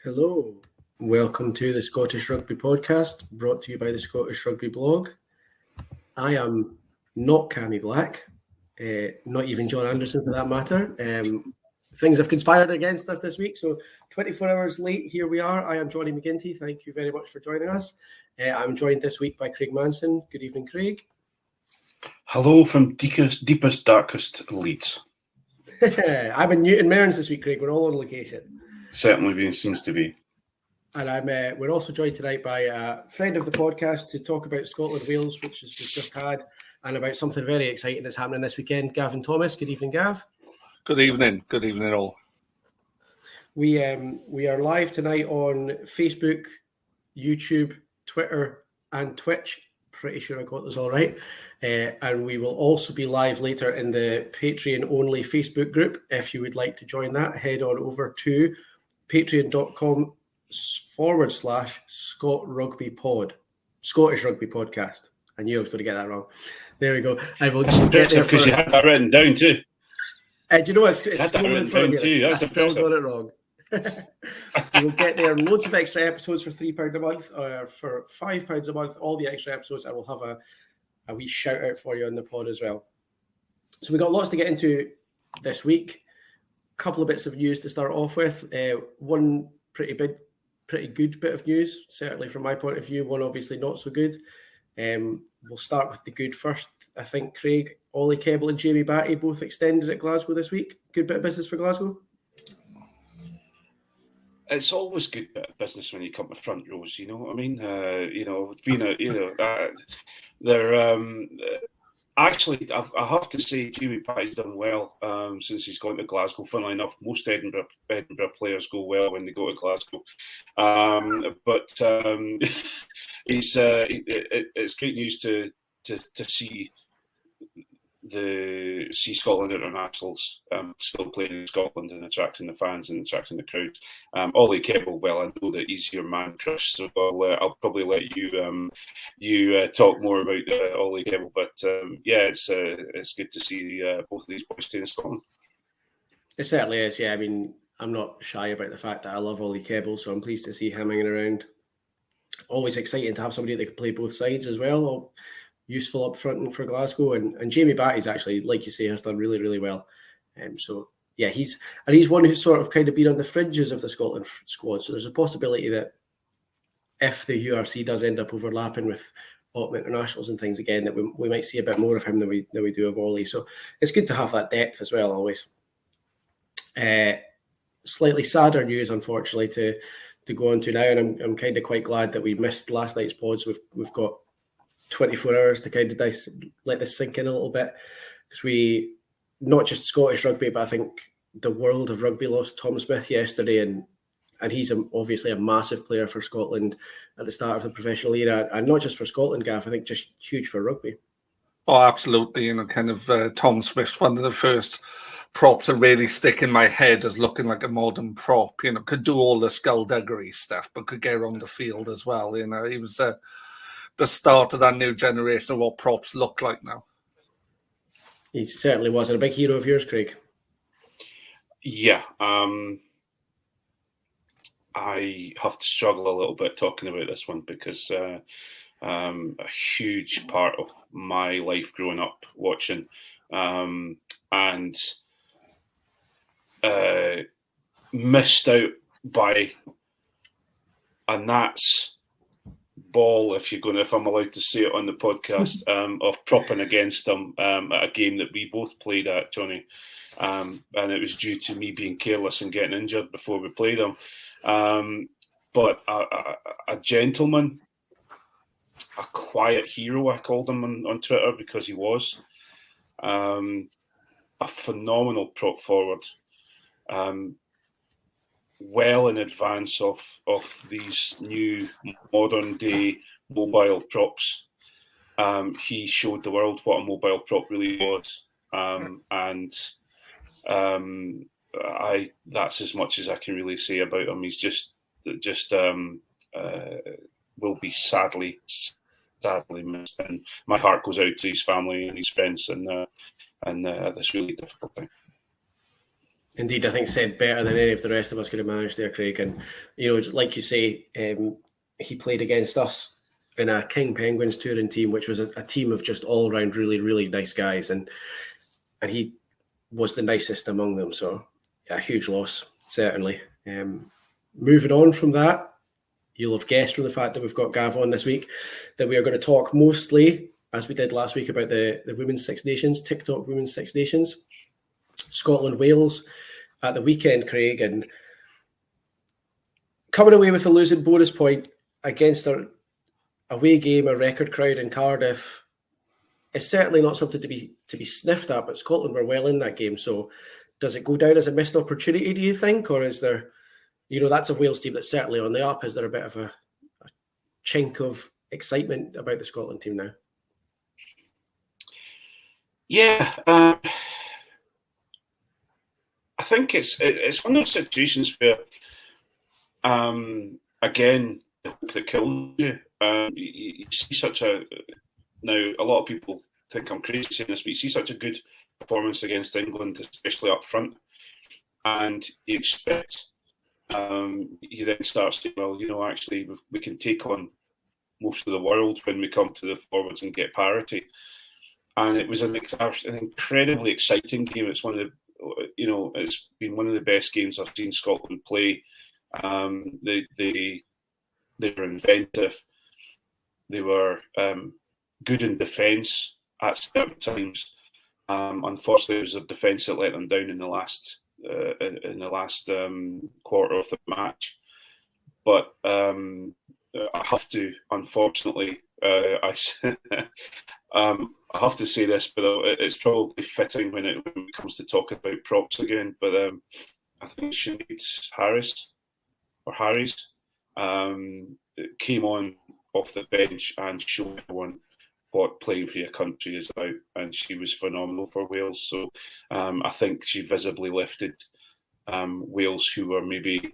Hello, welcome to the Scottish Rugby Podcast, brought to you by the Scottish Rugby blog. I am not Cammy Black, not even John Anderson for that matter. Things have conspired against us this week, so 24 hours late, here we are. I am Jonny McGinty. Thank you very much for joining us. I'm joined this week by Craig Manson. Good evening, Craig. Hello from deepest, darkest Leeds. I'm in Newton Mearns this week, Craig. We're all on location. Certainly seems to be. And we're also joined tonight by a friend of the podcast to talk about Scotland-Wales, which we've just had, and about something very exciting that's happening this weekend. Gavin Thomas. Good evening, Gav. Good evening. Good evening, all. We are live tonight on Facebook, YouTube, Twitter, and Twitch. Pretty sure I got this all right. And we will also be live later in the Patreon-only Facebook group. If you would like to join that, head on over to patreon.com/Scott Rugby Pod, Scottish Rugby Podcast. I knew I was going to get that wrong. There we go. I will get there because you had that written down too. Do you know it's still in front of me. I still got it wrong. We'll get there. Loads of extra episodes for £3 a month, or for £5 a month. All the extra episodes. I will have a wee shout out for you on the pod as well. So we got lots to get into this week. Couple of bits of news to start off with. One pretty good bit of news, certainly from my point of view. One obviously not so good. We'll start with the good first. I think Craig, Ollie Kebble and Jamie Batty both extended at Glasgow this week. Good bit of business for Glasgow. It's always good bit of business when you come to front rows. You know what I mean? They're. Actually, I have to say, Jamie Batty's done well since he's gone to Glasgow. Funnily enough, most Edinburgh players go well when they go to Glasgow. But it's great news to see Scotland internationals still playing in Scotland and attracting the fans and attracting the crowds. Ollie Kebble, well, I know that he's your man, Chris, so I'll probably let you talk more about Ollie Kebble. But it's good to see both of these boys staying in Scotland. It certainly is, yeah. I mean, I'm not shy about the fact that I love Ollie Kebble, so I'm pleased to see him hanging around. Always exciting to have somebody that can play both sides as well. Useful up front for Glasgow, and Jamie Batty's actually, like you say, has done really, really well. So yeah, he's one who's sort of kind of been on the fringes of the Scotland squad. So there's a possibility that if the URC does end up overlapping with autumn internationals and things again, that we might see a bit more of him than we do of Ollie. So it's good to have that depth as well, always. Slightly sadder news, unfortunately, to go on to now, and I'm kind of quite glad that we missed last night's pods. We've got 24 hours to kind of let this sink in a little bit, because we, not just Scottish rugby, but I think the world of rugby lost Tom Smith yesterday, and he's obviously a massive player for Scotland at the start of the professional era, and not just for Scotland, Gav, I think just huge for rugby. Oh, absolutely. Tom Smith's one of the first props that really stick in my head as looking like a modern prop. Could do all the skullduggery stuff, but could get on the field as well. He was the start of that new generation of what props look like now. He certainly was. And a big hero of yours, Craig. Yeah. I have to struggle a little bit talking about this one because a huge part of my life growing up watching and missed out by a Nats ball, if I'm allowed to say it on the podcast, of propping against them at a game that we both played at, Johnny, and it was due to me being careless and getting injured before we played them. But a gentleman, a quiet hero, I called him on Twitter, because he was a phenomenal prop forward, well in advance of these new modern day mobile props. He showed the world what a mobile prop really was, that's as much as I can really say about him. He's just will be sadly missed, and my heart goes out to his family and his friends and this really difficult thing. Indeed, I think said better than any of the rest of us could have managed there, Craig. And, like you say, he played against us in a King Penguins touring team, which was a team of just all around really, really nice guys. And he was the nicest among them. So, a huge loss, certainly. Moving on from that, you'll have guessed from the fact that we've got Gav on this week that we are going to talk mostly, as we did last week, about the Women's Six Nations, TikTok Women's Six Nations. Scotland, Wales at the weekend, Craig, and coming away with a losing bonus point against our away game, a record crowd in Cardiff, is certainly not something to be sniffed at. But Scotland were well in that game, so does it go down as a missed opportunity, do you think, or is there, that's a Wales team that's certainly on the up? Is there a bit of a chink of excitement about the Scotland team now? Yeah. I think it's one of those situations where, again, the hope that kills you. You see such a lot of people think I'm crazy saying this, but you see such a good performance against England, especially up front, and you expect you then start saying, well, actually we can take on most of the world when we come to the forwards and get parity. And it was an incredibly exciting game. It's one of the it's been one of the best games I've seen Scotland play. They were inventive. They were good in defence at certain times. Unfortunately, it was a defence that let them down in the last quarter of the match. But I have to, unfortunately, I have to say this, but it's probably fitting when it comes to talking about props again. But I think Sinead Harris came on off the bench and showed everyone what playing for your country is about, and she was phenomenal for Wales. So I think she visibly lifted Wales, who were maybe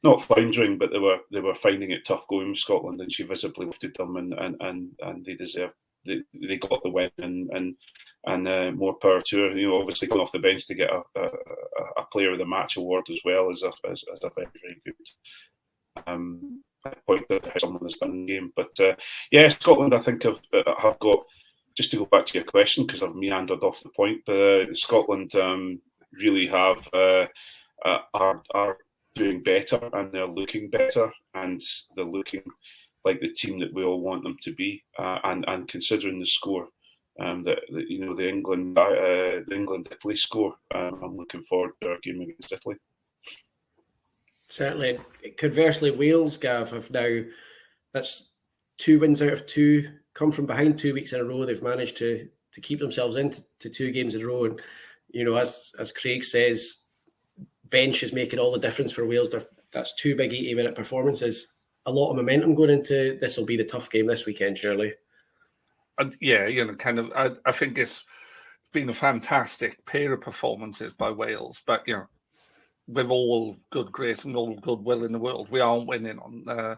not floundering, but they were finding it tough going with Scotland, and she visibly lifted them, and they deserved. They got the win, and more power to her. Obviously going off the bench to get a Player of the Match award as well is a very, very good point that someone has done in the game. But Scotland, I think have got, just to go back to your question because I've meandered off the point. But Scotland really are doing better, and they're looking better, and they're looking like the team that we all want them to be, and considering the score, the England-Italy score, I'm looking forward to our game against Italy. Certainly. Conversely, Wales, Gav, have now, that's 2 wins out of 2, come from behind 2 weeks in a row. They've managed to keep themselves into 2 games in a row, and as Craig says, bench is making all the difference for Wales. That's 2 big 80-minute performances. A lot of momentum going into this. Will be the tough game this weekend, surely. Yeah, I think it's been a fantastic pair of performances by Wales, but with all good grace and all goodwill in the world, we aren't winning on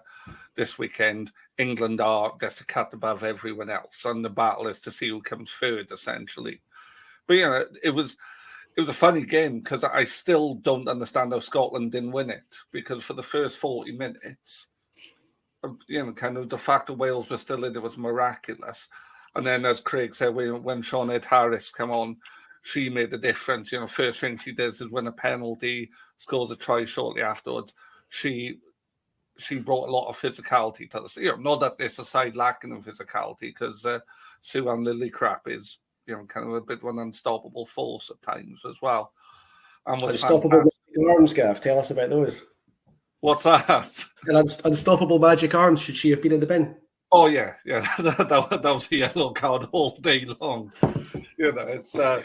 this weekend. England are just a cut above everyone else, and the battle is to see who comes third, essentially. But it was a funny game because I still don't understand how Scotland didn't win it, because for the first 40 minutes. The fact that Wales were still in it was miraculous. And then, as Craig said, when Sinead Harris came on, she made the difference. First thing she does is win a penalty, scores a try shortly afterwards. She brought a lot of physicality to this. Not that there's a side lacking in physicality, because Sue-Ann Lillicrap is, kind of a bit of an unstoppable force at times as well. And unstoppable arms, Gav. Tell us about those. What's that? An unstoppable magic arms. Should she have been in the bin? Oh yeah. That was a yellow card all day long. It's. I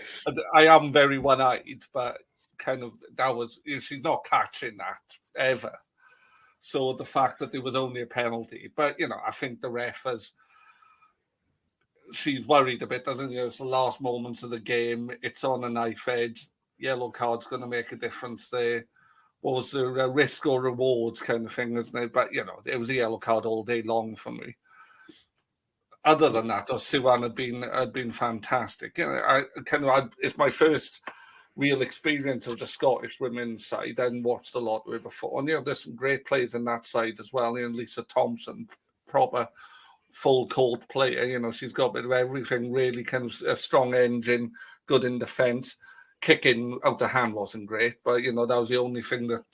am very one-eyed, but that was. She's not catching that ever. So the fact that there was only a penalty, but I think the ref she's worried a bit, doesn't she? It's the last moments of the game. It's on a knife edge. Yellow card's going to make a difference there. Was there a risk or reward kind of thing, isn't it? But, it was a yellow card all day long for me. Other than that, Sue-Ann had been fantastic. It's my first real experience of the Scottish women's side and watched a lot of it before. And, there's some great players in that side as well. Lisa Thompson, proper full court player. She's got a bit of everything, really kind of a strong engine, good in defence. Kicking out the hand wasn't great, but, that was the only thing that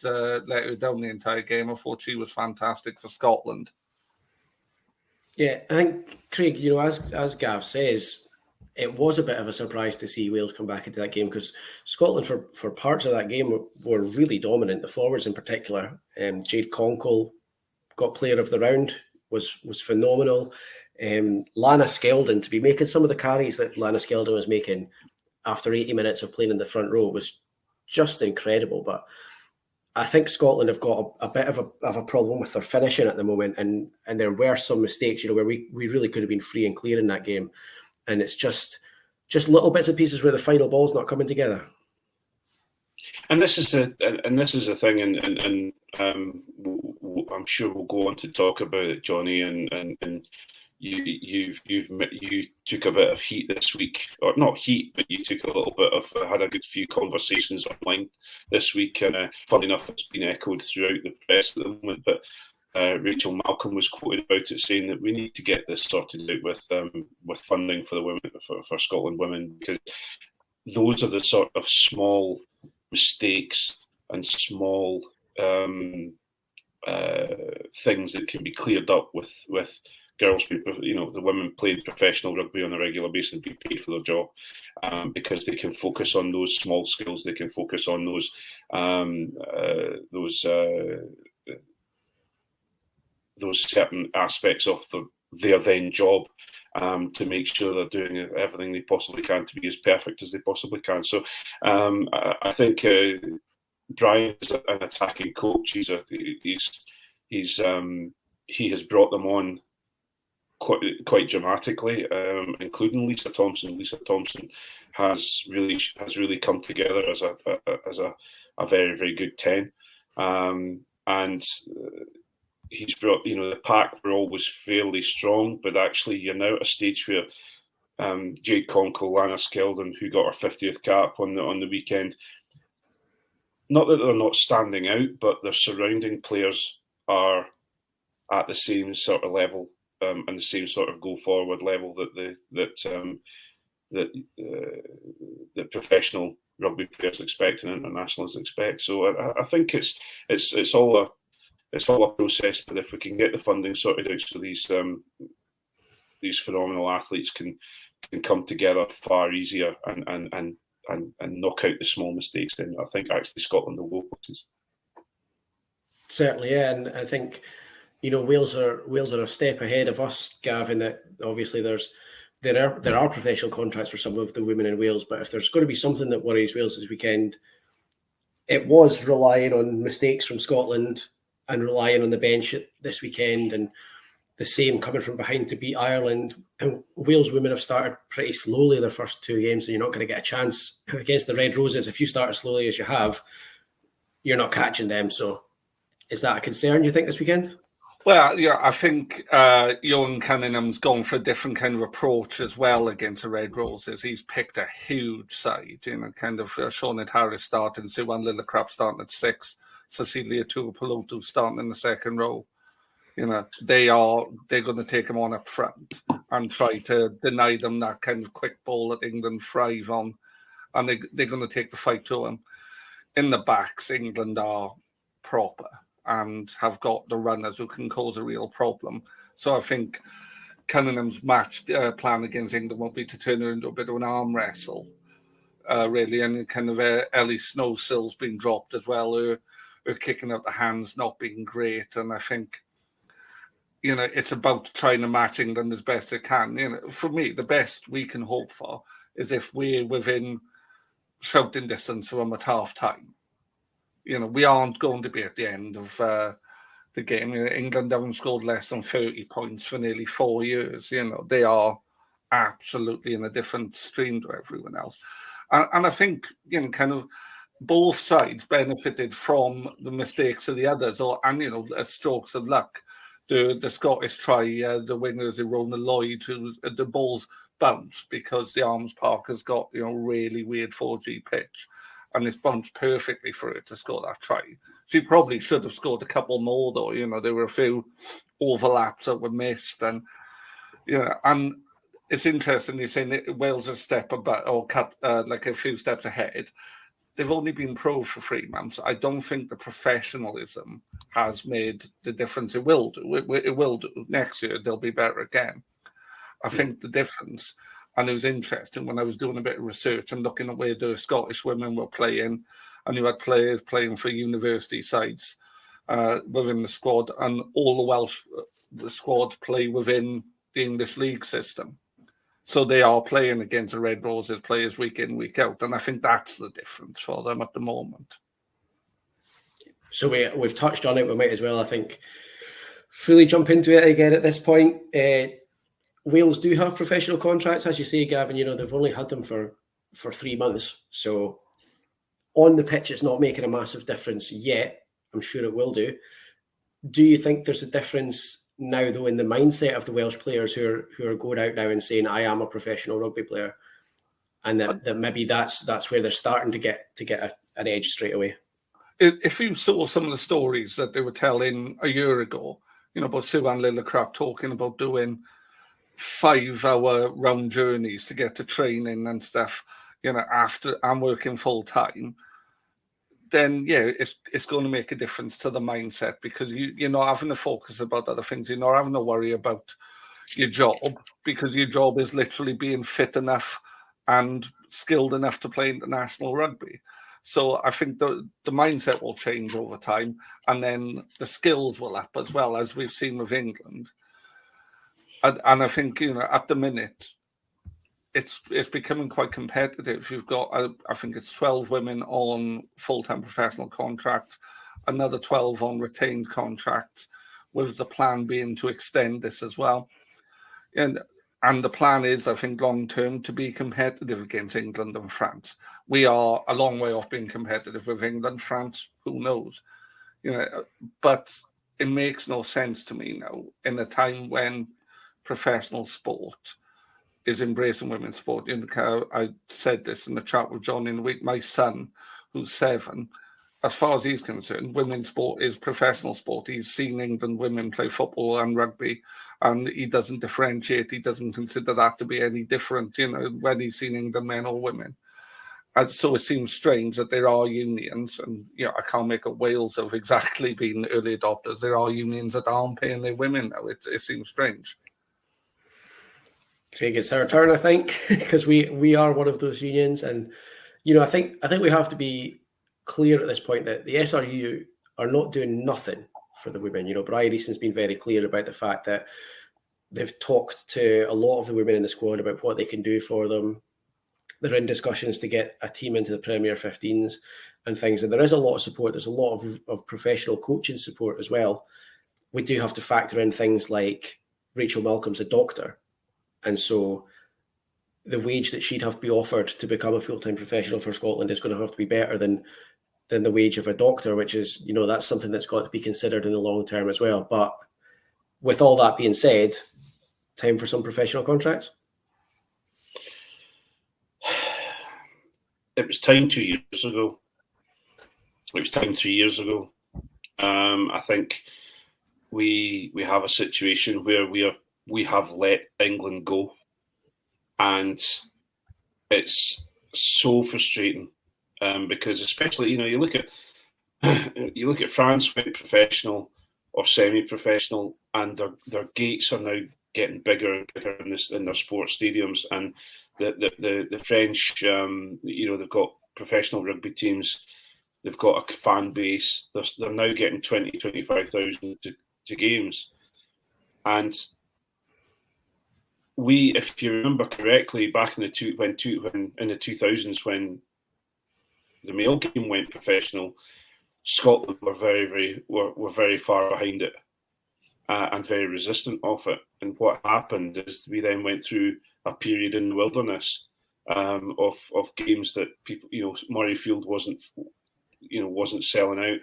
let her down the entire game. I thought she was fantastic for Scotland. Yeah, I think, Craig, as Gav says, it was a bit of a surprise to see Wales come back into that game, because Scotland, for parts of that game, were really dominant. The forwards in particular. Jade Conkle got player of the round, was phenomenal. Lana Skeldon, to be making some of the carries that Lana Skeldon was making after 80 minutes of playing in the front row, was just incredible. But I think Scotland have got a bit of a problem with their finishing at the moment, and there were some mistakes, where we really could have been free and clear in that game. And it's just little bits and pieces where the final ball's not coming together. And this is the thing, and I'm sure we'll go on to talk about it, Jonny. And you took a bit of heat this week, or not heat, but you took a little bit of had a good few conversations online this week, and funny enough, it's been echoed throughout the press at the moment. But Rachel Malcolm was quoted about it, saying that we need to get this sorted out with funding for the women, for Scotland women, because those are the sort of small mistakes and small things that can be cleared up with girls, the women playing professional rugby on a regular basis and be paid for their job, because they can focus on those small skills. They can focus on those certain aspects of their then job, to make sure they're doing everything they possibly can to be as perfect as they possibly can. So I think Brian is an attacking coach. He has brought them on quite dramatically, including Lisa Thompson. Lisa Thompson has really come together as a very, very good 10, and he's brought, the pack were always fairly strong, but actually you're now at a stage where Jade Conkle, Lana Skeldon, who got her 50th cap on the weekend, not that they're not standing out, but their surrounding players are at the same sort of level, and the same sort of go forward level that professional rugby players expect and internationals expect. So I think it's all a process, but if we can get the funding sorted out so these phenomenal athletes can come together far easier and knock out the small mistakes, then I think actually Scotland will go places. Certainly, yeah, and I think Wales are a step ahead of us, Gavin. That obviously there are professional contracts for some of the women in Wales, but if there's going to be something that worries Wales this weekend, it was relying on mistakes from Scotland and relying on the bench this weekend, and the same coming from behind to beat Ireland. And Wales women have started pretty slowly their first two games, so you're not going to get a chance against the Red Roses. If you start as slowly as you have, you're not catching them. So is that a concern, you think, this weekend? Well, yeah, I think Ewan Cunningham's gone for a different kind of approach as well against the Red Roses. He's picked a huge side, kind of Sinead Harris starting, Siwan Lillicrap starting at 6, Cecilia Tuipulotu starting in the second row. They're going to take them on up front and try to deny them that kind of quick ball that England thrive on, and they're going to take the fight to them. In the backs, England are proper and have got the runners who can cause a real problem. So I think Cunningham's match plan against England will be to turn her into a bit of an arm wrestle, really, and kind of Ellie Snowsill's been dropped as well. Her kicking out the hands not being great, and I think it's about trying to match England as best it can. For me, the best we can hope for is if we're within shouting distance of them at half time. We aren't going to be at the end of the game. England haven't scored less than 30 points for nearly 4 years. They are absolutely in a different stream to everyone else. And I think, kind of both sides benefited from the mistakes of the others, and strokes of luck. The Scottish try, the wingers, Rona Lloyd, the balls bounced because the Arms Park has got, really weird 4G pitch. and it's bumped perfectly for it to score that try. She probably should have scored a couple more, though. There were a few overlaps that were missed, and and it's interesting you're saying that Wales are a step about or cut like a few steps ahead. They've only been pro for 3 months. I don't think the professionalism has made the difference. It will do. It will do. Next year, they'll be better again. I think the difference, and it was interesting when I was doing a bit of research and looking at where the Scottish women were playing, and you had players playing for university sides within the squad, and all the Welsh the squad play within the English league system. So they are playing against the Red Roses players week in, week out. And I think that's the difference for them at the moment. So we've touched on it. We might as well, I think, fully jump into it again at this point. Wales do have professional contracts. As you say, Gavin, they've only had them for 3 months. So on the pitch, it's not making a massive difference yet. I'm sure it will do. Do you think there's a difference now, though, in the mindset of the Welsh players who are going out now and saying, I am a professional rugby player, and that maybe that's where they're starting to get an edge straight away? If you saw some of the stories that they were telling a year ago, about Sue-Ann Lillicrap talking about doing 5-hour round journeys to get to training and stuff, after I'm working full time, then it's going to make a difference to the mindset, because you're not having to focus about other things. You're not having to worry about your job, because your job is literally being fit enough and skilled enough to play international rugby. So I think the mindset will change over time, and then the skills will up as well, as we've seen with England. And I think, at the minute, it's becoming quite competitive. You've got, I think it's 12 women on full-time professional contracts, another 12 on retained contracts, with the plan being to extend this as well. And the plan is, I think, long-term, to be competitive against England and France. We are a long way off being competitive with England. France, who knows? But it makes no sense to me now, in a time when professional sport is embracing women's sport. I said this in the chat with Jonny in the week. My son, who's 7, as far as he's concerned, women's sport is professional sport. He's seen England women play football and rugby, and he doesn't differentiate. He doesn't consider that to be any different, when he's seen England men or women. And so it seems strange that there are unions, and I can't make a Wales of exactly being early adopters. There are unions that aren't paying their women now. It seems strange. Craig, it's our turn, I think, because we are one of those unions, and I think we have to be clear at this point that the SRU are not doing nothing for the women. Brian Easton's been very clear about the fact that they've talked to a lot of the women in the squad about what they can do for them. They're in discussions to get a team into the Premier 15s and things, and there is a lot of support. There's a lot of professional coaching support as well. We do have to factor in things like Rachel Malcolm's a doctor, and so the wage that she'd have to be offered to become a full-time professional for Scotland is going to have to be better than the wage of a doctor, which is, that's something that's got to be considered in the long term as well. But with all that being said, time for some professional contracts? It was time 2 years ago. It was time 3 years ago. I think we have a situation where we have let England go, and it's so frustrating because, especially, you look at France went professional or semi-professional, and their gates are now getting bigger and bigger in their sports stadiums, and the French, they've got professional rugby teams, they've got a fan base, they're now getting 25,000 to games, and if you remember correctly, back in the 2000s, when the male game went professional, Scotland were very far behind it and very resistant of it. And what happened is we then went through a period in the wilderness of games that people, Murrayfield wasn't selling out.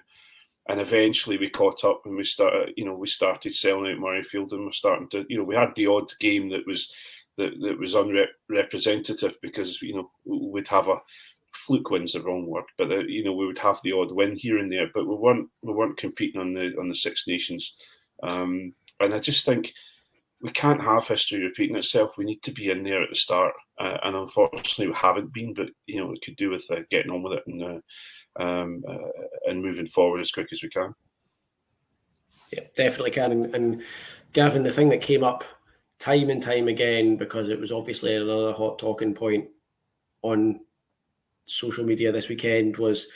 And eventually we caught up and we started selling out Murrayfield, and we're starting to, we had the odd game that was unrepresentative because, we'd have fluke win's the wrong word, but we would have the odd win here and there, but we weren't competing on the Six Nations, and I just think we can't have history repeating itself. We need to be in there at the start, and unfortunately we haven't been. But it could do with getting on with it and moving forward as quick as we can. Yeah, definitely can. And Gavin, the thing that came up time and time again, because it was obviously another hot talking point on social media this weekend, was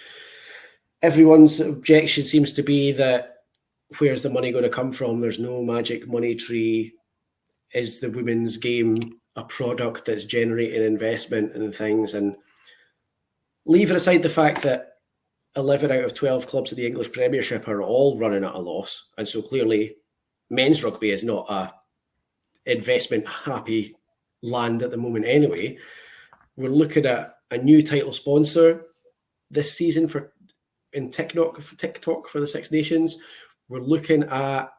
everyone's objection seems to be that where's the money going to come from? There's no magic money tree. Is the women's game a product that's generating investment and things? And leaving aside the fact that 11 out of 12 clubs in the English Premiership are all running at a loss, and so clearly men's rugby is not a investment happy land at the moment anyway. We're looking at a new title sponsor this season for TikTok for the Six Nations. We're looking at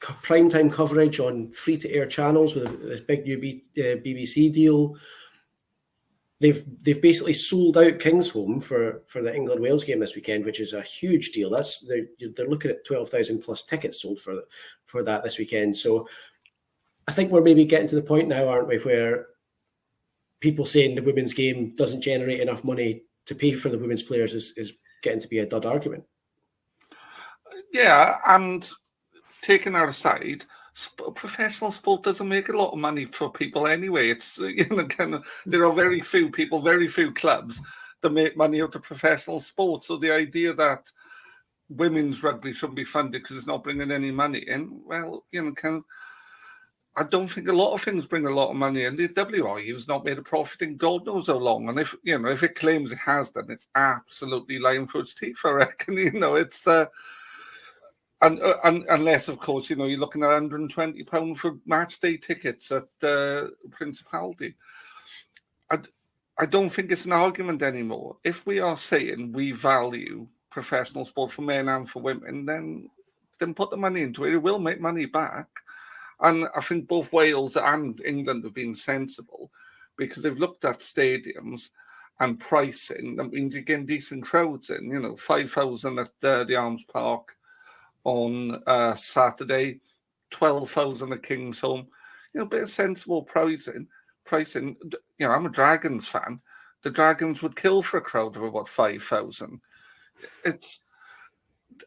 primetime coverage on free-to-air channels with this big new BBC deal. They've basically sold out Kingsholm for the England-Wales game this weekend, which is a huge deal. They're looking at 12,000 plus tickets sold for that this weekend. So I think we're maybe getting to the point now, aren't we, where people saying the women's game doesn't generate enough money to pay for the women's players is getting to be a dud argument. Yeah, and taking that aside, professional sport doesn't make a lot of money for people anyway. It's there are very few people, very few clubs that make money out of professional sport. So the idea that women's rugby shouldn't be funded because it's not bringing any money in, well, I don't think a lot of things bring a lot of money in. The WRU's not made a profit in God knows how long, and if it claims it has done, it's absolutely lying for its teeth. I reckon. It's. Unless, of course, you're looking at £120 for match day tickets at Principality. I don't think it's an argument anymore. If we are saying we value professional sport for men and for women, then put the money into it. It will make money back. And I think both Wales and England have been sensible because they've looked at stadiums and pricing. That means you're getting decent crowds in, 5,000 at the Arms Park on Saturday, 12,000 at Kingsholm. A bit of sensible pricing. I'm a Dragons fan. The Dragons would kill for a crowd of about 5,000.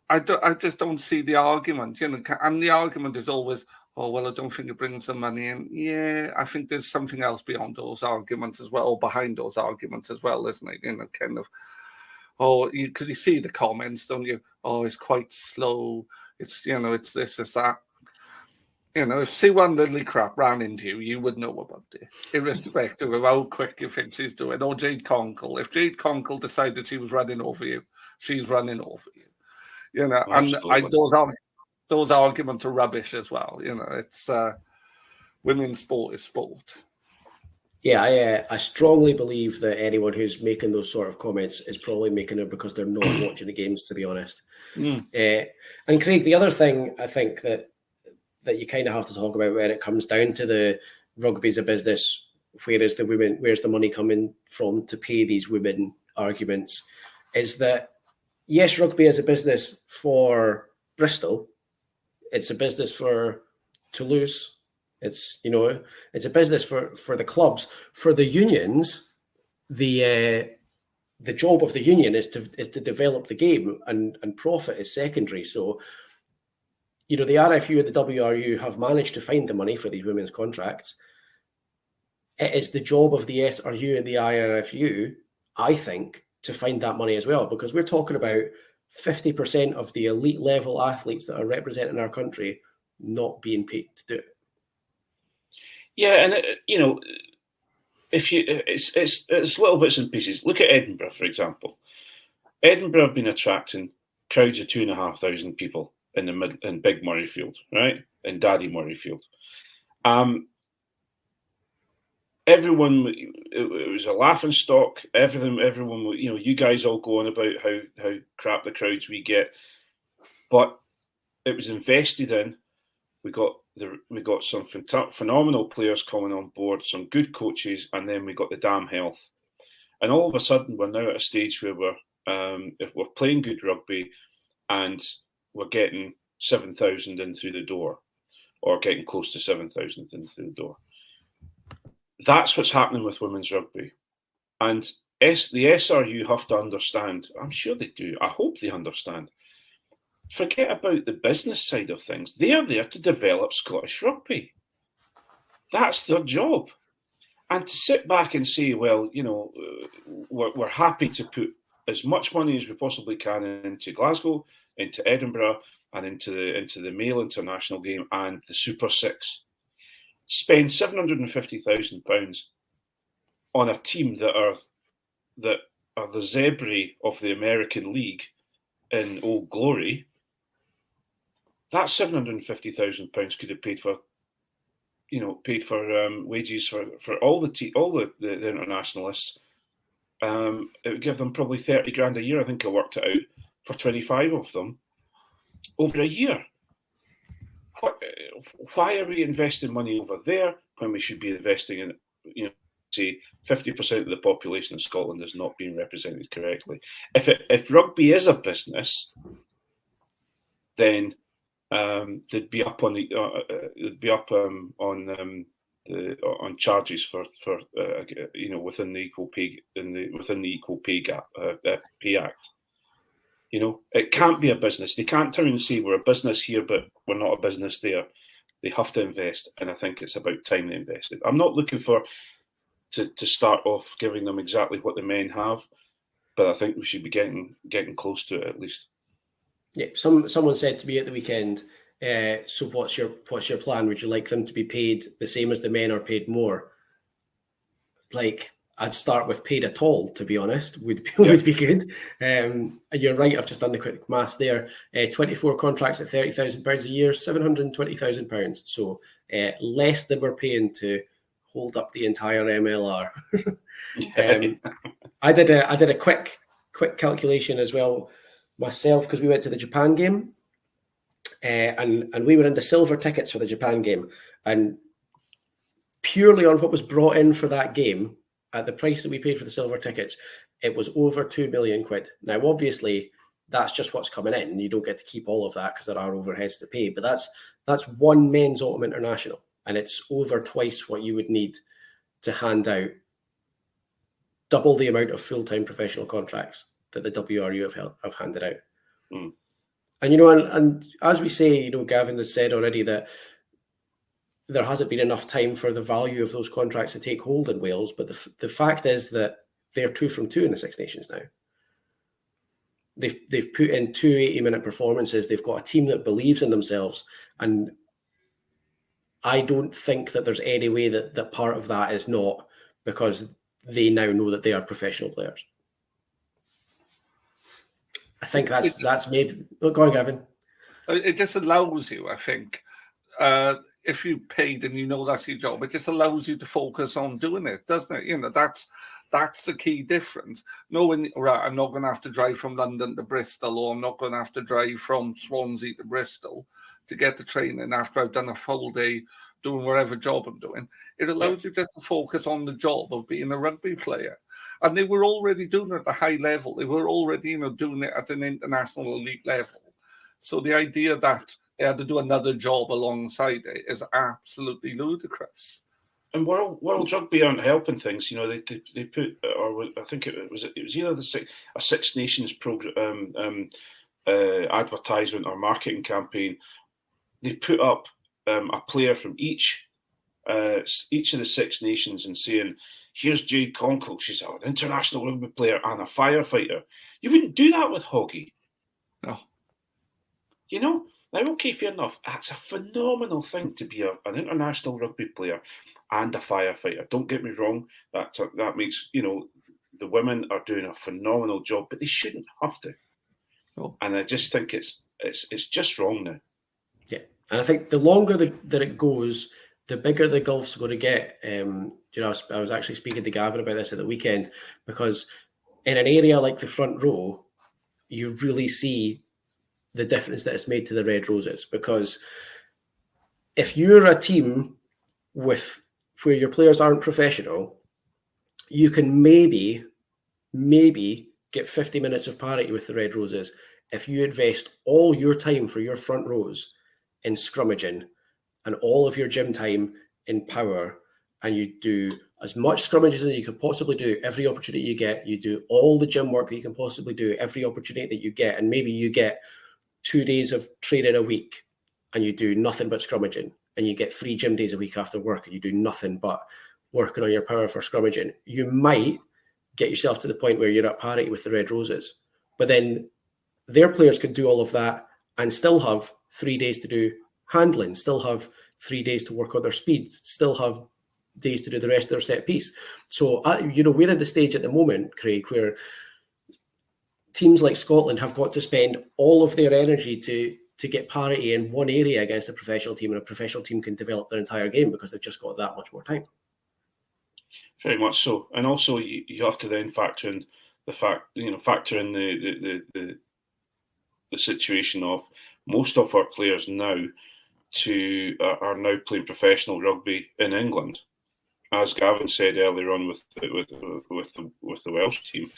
I just don't see the argument, and the argument is always, oh, well, I don't think it brings the money in. Yeah, I think there's something else beyond those arguments as well, or behind those arguments as well, isn't it? Because you see the comments, don't you? Oh, it's quite slow. It's, it's this, it's that. If C1 Lily Crap ran into you, you would know about it, irrespective of how quick you think she's doing. Or Jade Conkle. If Jade Conkle decided she was running over you, she's running over you. Those arguments are rubbish as well. It's women's sport is sport. Yeah, I strongly believe that anyone who's making those sort of comments is probably making it because they're not watching the games, to be honest. And Craig, the other thing I think that you kind of have to talk about when it comes down to the rugby's a business, where's the money coming from to pay these women arguments, is that, yes, rugby is a business for Bristol. It's a business for Toulouse. It's a business for the clubs. For the unions, the job of the union is to develop the game, and profit is secondary. So, the RFU and the WRU have managed to find the money for these women's contracts. It is the job of the SRU and the IRFU, I think, to find that money as well, because we're talking about 50% of the elite level athletes that are representing our country not being paid to do it. Yeah, and it's little bits and pieces. Look at Edinburgh, for example. Edinburgh have been attracting crowds of 2,500 people in Big Murrayfield, right? In Daddy Murrayfield. Everyone, it was a laughing stock. Everyone, you guys all go on about how crap the crowds we get, but it was invested in. We got some phenomenal players coming on board, some good coaches, and then we got the damn health. And all of a sudden, we're now at a stage where if we're playing good rugby and we're getting 7,000 in through the door, or getting close to 7,000 in through the door. That's what's happening with women's rugby. And the SRU have to understand, I'm sure they do, I hope they understand, forget about the business side of things. They are there to develop Scottish rugby. That's their job. And to sit back and say, well, we're happy to put as much money as we possibly can into Glasgow, into Edinburgh, and into the male international game and the Super Six. Spend £750,000 on a team that are the zebra of the American League in Old Glory. That £750,000 could have paid for wages for all the internationalists. It would give them probably 30 grand a year. I think I worked it out for 25 of them over a year. Why are we investing money over there when we should be investing in, say, 50% of the population of Scotland is not being represented correctly? If rugby is a business, then they'd be up on on charges for within the equal pay gap pay act. It can't be a business. They can't turn and say we're a business here, but we're not a business there. They have to invest, and I think it's about time they invested. I'm not looking to start off giving them exactly what the men have, but I think we should be getting close to it at least. Yeah, someone said to me at the weekend, so what's your plan? Would you like them to be paid the same as the men or paid more? Like, I'd start with paid at all, to be honest, would be good. And you're right, I've just done the quick maths there. 24 contracts at £30,000 a year, £720,000. So less than we're paying to hold up the entire MLR. I did a quick calculation as well myself, because we went to the Japan game and we were in the silver tickets for the Japan game, and purely on what was brought in for that game at the price that we paid for the silver tickets, it was over £2 million. Now, obviously, that's just what's coming in. You don't get to keep all of that because there are overheads to pay, but that's one men's autumn international, and it's over twice what you would need to hand out double the amount of full-time professional contracts that the WRU have handed out. Mm. And and as we say, Gavin has said already that there hasn't been enough time for the value of those contracts to take hold in Wales, but the fact is that they're 2 from 2 in the Six Nations now. They've put in 2 80-minute performances. They've got a team that believes in themselves, and I don't think that there's any way that part of that is not because they now know that they are professional players. I think that's maybe. Go on, Gavin. It just allows you, I think, if you paid and that's your job, it just allows you to focus on doing it, doesn't it? That's the key difference. Knowing, right, I'm not going to have to drive from London to Bristol, or I'm not going to have to drive from Swansea to Bristol to get the training after I've done a full day doing whatever job I'm doing. It allows you just to focus on the job of being a rugby player. And they were already doing it at a high level. They were already, doing it at an international elite level. So the idea that they had to do another job alongside it is absolutely ludicrous. And World Rugby aren't helping things. They put, or I think it was either a Six Nations program, advertisement or marketing campaign. They put up a player from each of the Six Nations and saying, here's Jade Conkle, she's an international rugby player and a firefighter. You wouldn't do that with Hoggy. No. Now, okay, fair enough. That's a phenomenal thing to be an international rugby player and a firefighter. Don't get me wrong. That makes, the women are doing a phenomenal job, but they shouldn't have to. No. And I just think it's just wrong now. Yeah. And I think the longer that it goes, the bigger the gulf's going to get. I was actually speaking to Gavin about this at the weekend, because in an area like the front row, you really see the difference that it's made to the Red Roses. Because if you're a team where your players aren't professional, you can maybe maybe get 50 minutes of parity with the Red Roses if you invest all your time for your front rows in scrummaging and all of your gym time in power, and you do as much scrummages as you can possibly do every opportunity you get. You do all the gym work that you can possibly do every opportunity that you get, and maybe you get 2 days of training a week and you do nothing but scrummaging, and you get 3 gym days a week after work and you do nothing but working on your power for scrummaging. You might get yourself to the point where you're at parity with the Red Roses, but then their players could do all of that and still have 3 days to do handling, still have 3 days to work on their speed, still have days to do the rest of their set piece. So, we're at the stage at the moment, Craig, where teams like Scotland have got to spend all of their energy to get parity in one area against a professional team, and a professional team can develop their entire game because they've just got that much more time. Very much so. And also you have to then factor in the situation of most of our players now are now playing professional rugby in England. As Gavin said earlier on with the Welsh team,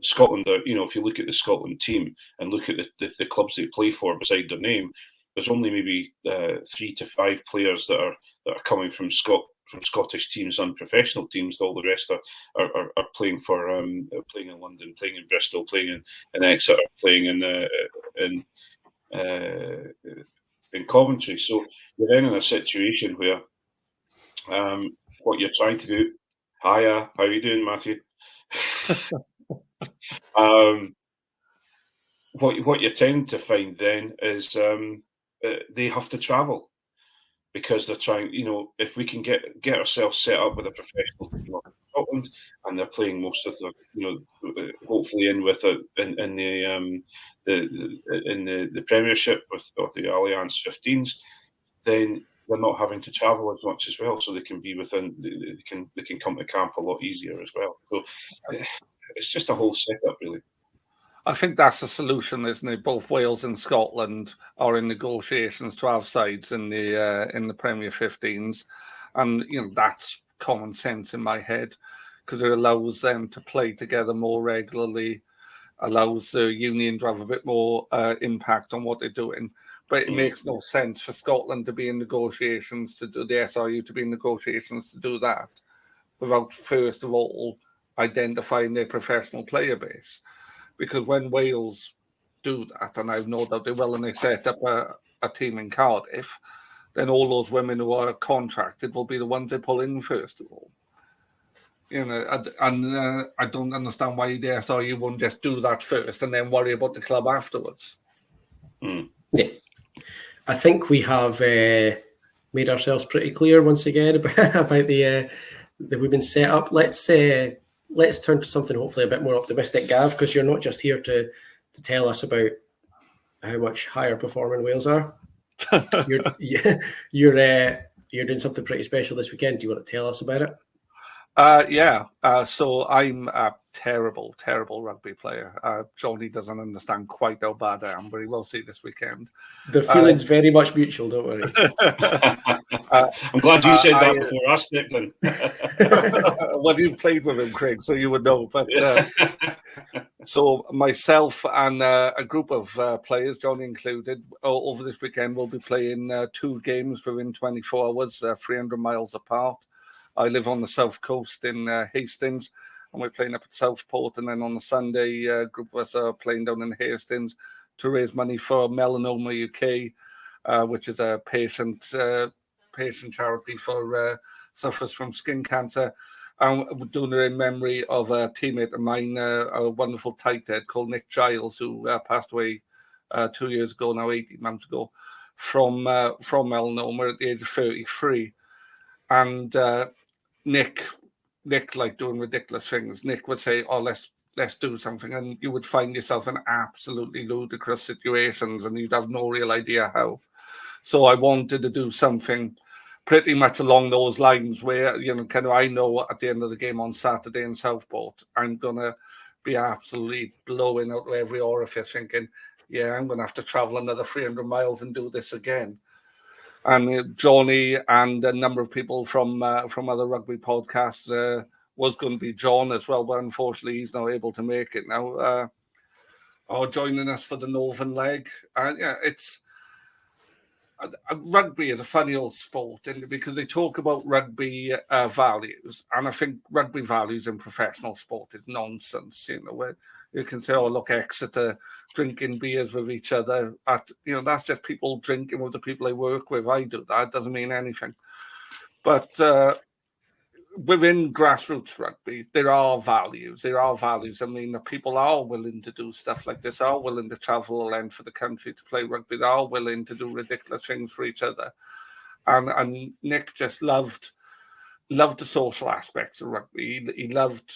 Scotland, if you look at the Scotland team and look at the clubs they play for beside their name, there's only maybe 3 to 5 players that are coming from Scottish teams and professional teams. All the rest are playing for playing in London, playing in Bristol, playing in Exeter, playing in Coventry. So you're then in a situation where what you're trying to do. Hiya, how are you doing, Matthew? What you tend to find then is they have to travel, because they're trying. If we can get ourselves set up with a professional team in Scotland, and they're playing most of the, hopefully in the Premiership or the Alliance 15s, then they're not having to travel as much as well, so they can be within. They can come to camp a lot easier as well. So it's just a whole setup, really. I think that's the solution, isn't it? Both Wales and Scotland are in negotiations to have sides in the Premier 15s, and that's common sense in my head, because it allows them to play together more regularly, allows the union to have a bit more impact on what they're doing. But it makes no sense for Scotland to be in negotiations to do the SRU to be in negotiations to do that without first of all identifying their professional player base. Because when Wales do that, and I've no doubt they will, and they set up a team in Cardiff, then all those women who are contracted will be the ones they pull in first of all. I don't understand why the SRU won't just do that first and then worry about the club afterwards. Yeah. I think we have made ourselves pretty clear once again about the women's setup. Let's turn to something hopefully a bit more optimistic, Gav, because you're not just here to tell us about how much higher performing Wales are. You're doing something pretty special this weekend. Do you want to tell us about it? So I'm a terrible rugby player. Jonny doesn't understand quite how bad I am, but he will see this weekend. The feeling's very much mutual, don't worry. I'm glad you said that before us, Declan. Well, you've played with him, Craig, so you would know. But so myself and a group of players, Jonny included, over this weekend we'll be playing 2 games within 24 hours, 300 miles apart. I live on the south coast in Hastings, and we're playing up at Southport. And then on the Sunday, a group of us are playing down in Hastings to raise money for Melanoma UK, which is a patient charity for sufferers from skin cancer. And we're doing it in memory of a teammate of mine, a wonderful tight head called Nick Giles, who passed away 2 years ago now, 18 months ago, from melanoma at the age of 33. And Nick liked doing ridiculous things. Nick would say, "Oh, let's do something," and you would find yourself in absolutely ludicrous situations, and you'd have no real idea how. So I wanted to do something pretty much along those lines, where I know at the end of the game on Saturday in Southport, I'm gonna be absolutely blowing out every orifice, thinking, "Yeah, I'm gonna have to travel another 300 miles and do this again." And Jonny and a number of people from other rugby podcasts was going to be John as well, but unfortunately he's not able to make it now. Joining us for the Northern leg. And yeah, it's rugby is a funny old sport, because they talk about rugby values, and I think rugby values in professional sport is nonsense. Where you can say, "Oh, look, Exeter drinking beers with each other." That's just people drinking with the people they work with. I do that; it doesn't mean anything. But within grassroots rugby, there are values. There are values. I mean, the people are willing to do stuff like this, are willing to travel a length for the country to play rugby. They are willing to do ridiculous things for each other. And Nick just loved the social aspects of rugby. He loved,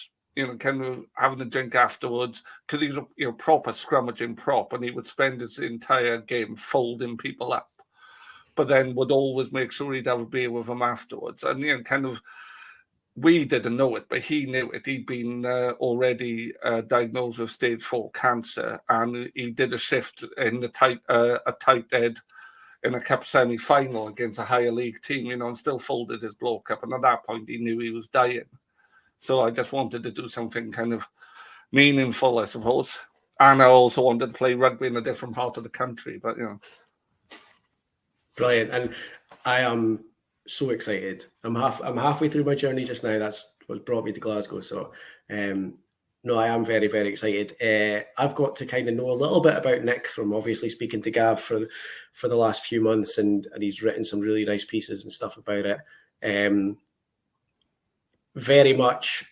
kind of having a drink afterwards, because he was a proper scrummaging prop, and he would spend his entire game folding people up, but then would always make sure he'd have a beer with them afterwards. And kind of, we didn't know it, but he knew it. He'd been already diagnosed with stage 4 cancer, and he did a shift in a tight head in a cup semi-final against a higher league team, and still folded his bloke up. And at that point, he knew he was dying. So I just wanted to do something kind of meaningful, I suppose. And I also wanted to play rugby in a different part of the country, but Brilliant. And I am so excited. I'm halfway through my journey just now. That's what brought me to Glasgow. So, no, I am very, very excited. I've got to kind of know a little bit about Nick from obviously speaking to Gav for the last few months, and he's written some really nice pieces and stuff about it. Very much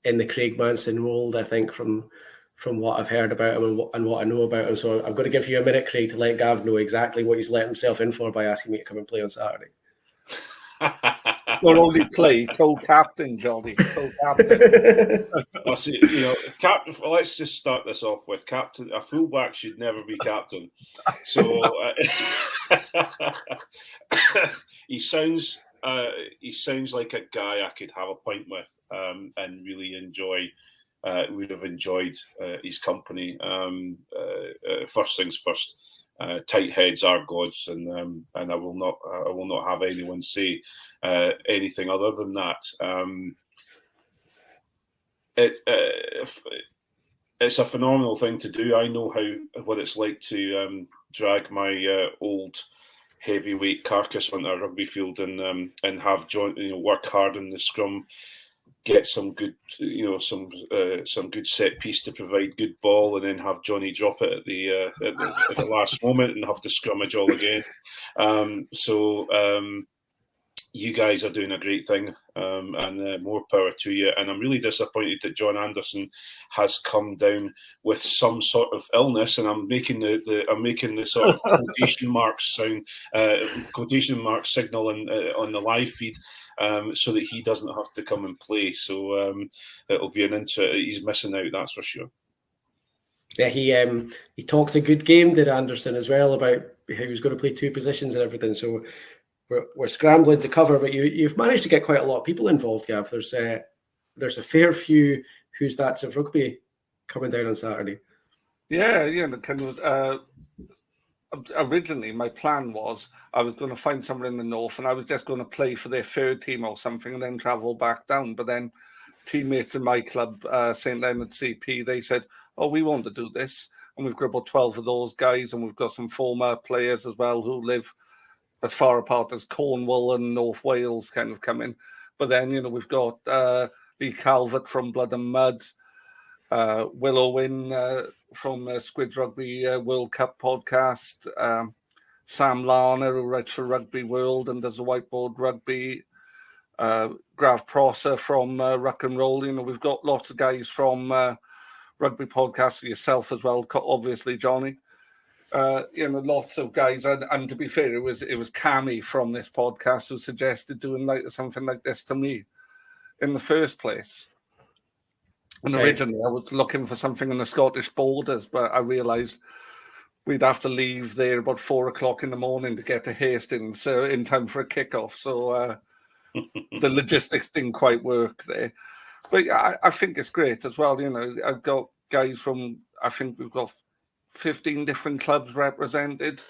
in the Craig Manson mold, I think, from what I've heard about him and what I know about him. So I'm going to give you a minute, Craig, to let Gav know exactly what he's let himself in for by asking me to come and play on Saturday. Not only play, co-captain, Johnny. Co-captain. Well, see, captain. Let's just start this off with captain. A fullback should never be captain. So he sounds like a guy I could have a pint with and really enjoy. Would have enjoyed his company. First things first. Tight heads are gods, and I will not have anyone say anything other than that. It's a phenomenal thing to do. I know what it's like to drag my old heavyweight carcass onto a rugby field and have John, work hard in the scrum, get some good, some good set piece to provide good ball, and then have Johnny drop it at the last moment and have to scrummage all again. You guys are doing a great thing, and more power to you. And I'm really disappointed that John Anderson has come down with some sort of illness, and I'm making the sort of quotation marks signal on the live feed, so that he doesn't have to come and play. So it'll be he's missing out, that's for sure. Yeah, he talked a good game, did Anderson, as well, about how he was going to play 2 positions and everything. So we're scrambling to cover, but you've managed to get quite a lot of people involved, Gav. There's a fair few Who's That's of Rugby coming down on Saturday. Yeah, kind of. Originally, my plan was I was going to find somewhere in the north, and I was just going to play for their 3rd team or something, and then travel back down. But then teammates in my club, St. Leonard CP, they said, "Oh, we want to do this," and we've got about 12 of those guys, and we've got some former players as well who live as far apart as Cornwall and North Wales kind of coming. But then, we've got Lee Calvert from Blood and Mud, Will Owen from Squid Rugby World Cup podcast, Sam Larner, who writes for Rugby World and does a whiteboard rugby, Grav Prosser from Ruck and Roll. We've got lots of guys from Rugby podcast, yourself as well, obviously, Johnny. Lots of guys, and to be fair, it was Cammy from this podcast who suggested doing something like this to me in the first place. And originally, I was looking for something in the Scottish borders, but I realised we'd have to leave there about 4:00 in the morning to get to Hastings in time for a kickoff. So the logistics didn't quite work there. But I think it's great as well. I've got guys from, I think we've got 15 different clubs represented.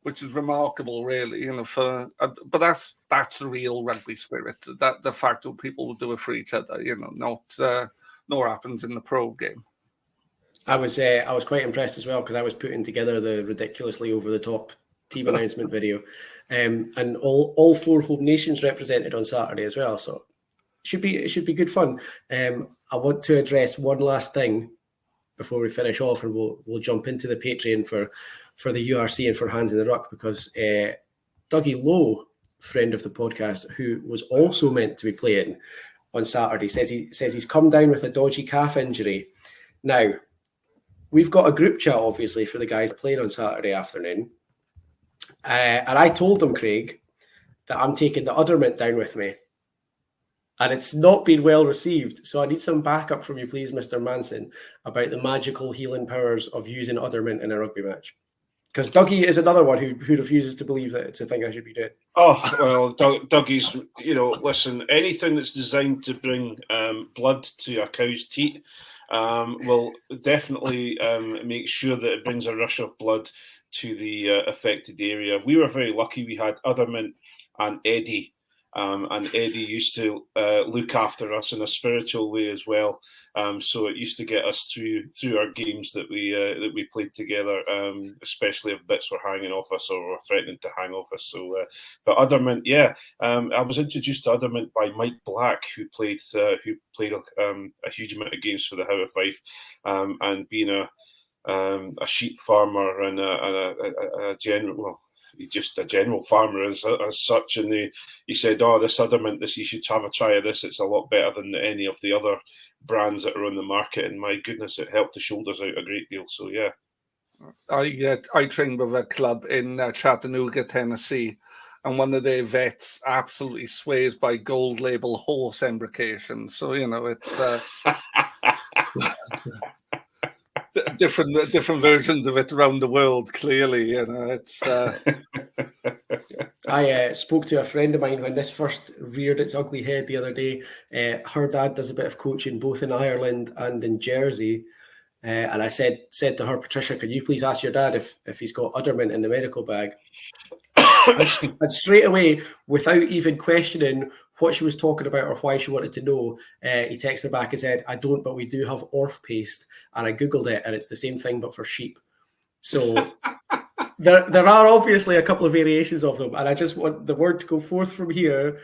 which is remarkable, really. You know, but that's the real rugby spirit. That the fact that people will do it for each other. You know, not what happens in the pro game. I was quite impressed as well because I was putting together the ridiculously over the top team announcement video, and all 4 home nations represented on Saturday as well. So it should be good fun. I want to address one last thing before we finish off, and we'll jump into the Patreon for the URC and for Hands in the Ruck, because Dougie Lowe, friend of the podcast, who was also meant to be playing on Saturday, says he's come down with a dodgy calf injury. Now, we've got a group chat, obviously, for the guys playing on Saturday afternoon. And I told them, Craig, that I'm taking the Uddermint down with me. And it's not been well received. So I need some backup from you, please, Mr. Manson, about the magical healing powers of using Uddermint in a rugby match. Because Dougie is another one who refuses to believe that it's a thing I should be doing. Oh, well, Dougie's, listen, anything that's designed to bring blood to a cow's teat will definitely make sure that it brings a rush of blood to the affected area. We were very lucky. We had Uddermint and Eddie. And Eddie used to look after us in a spiritual way as well. So it used to get us through our games that we played together, especially if bits were hanging off us or were threatening to hang off us. So, but Uddermint, I was introduced to Uddermint by Mike Black, who played a huge amount of games for the How of Fife, and being a sheep farmer and a general. Well, just a general farmer as such, and he said, this Uddermint, you should have a try of this, it's a lot better than any of the other brands that are on the market, and my goodness, it helped the shoulders out a great deal. So yeah, I trained with a club in Chattanooga, Tennessee, and one of their vets absolutely swears by gold label horse embrocation. So it's different versions of it around the world. Clearly, it's. I spoke to a friend of mine when this first reared its ugly head the other day. Her dad does a bit of coaching both in Ireland and in Jersey, and I said to her, Patricia, can you please ask your dad if he's got Uddermint in the medical bag? And straight away, without even questioning what she was talking about or why she wanted to know, he texted back and said, I don't, but we do have Orth paste. And I Googled it, and it's the same thing, but for sheep. So there are obviously a couple of variations of them. And I just want the word to go forth from here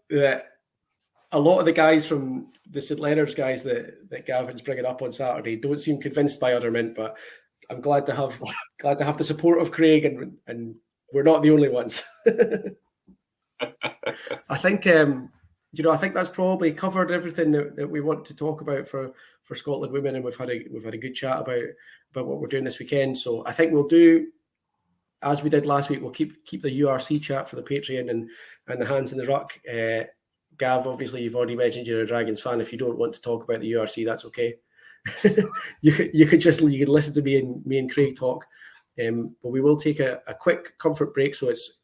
that a lot of the guys from the St. Leonard's guys that Gavin's bringing up on Saturday don't seem convinced by Uddermint, but I'm glad to have the support of Craig, and we're not the only ones. I think I think that's probably covered everything that we want to talk about for Scotland women, and we've had a good chat about what we're doing this weekend. So I think we'll do as we did last week. We'll keep the URC chat for the Patreon and the Hands in the Ruck. Gav, obviously you've already mentioned you're a Dragons fan. If you don't want to talk about the URC, that's okay. you could listen to me and Craig talk. But we will take a quick comfort break. So it's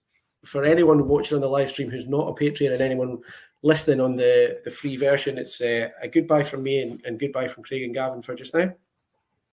for anyone watching on the live stream who's not a Patreon, and anyone listening on the free version, it's a goodbye from me and goodbye from Craig and Gavin for just now.